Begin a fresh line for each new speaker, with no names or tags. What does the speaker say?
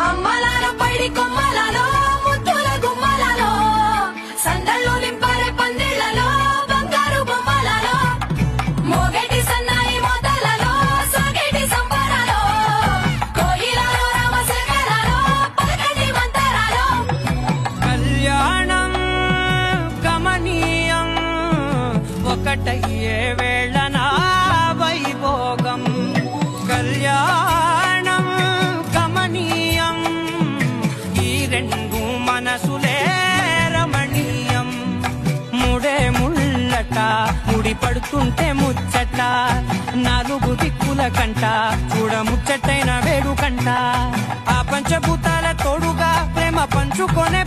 అమ్మలాల పైడి కొమ్మలలో ముత్తుల గుమ్మలలో సందళ్ళు నింపారే పందిళ్లలో బంగారు బొమ్మలలో మోగేటి సన్నాయి మోతలలో సాగేటి సంబరాలో కోయిలలో రామశేఖరాలో పలకటి మంతరాలో
కళ్యాణం గమనీయం ఒకటయ్యే వేళ నా వైభోగం కళ్యాణం గమనీయం ఈ రెండు మనసులే రమణీయం ముడే ముళ్ళట ముడి పడుతుంటే ముచ్చట నాలుగు దిక్కుల కంట చూడ ముచ్చటైన వేడుకంట ఆ పంచభూతాల తోడుగా ప్రేమ పంచుకొనే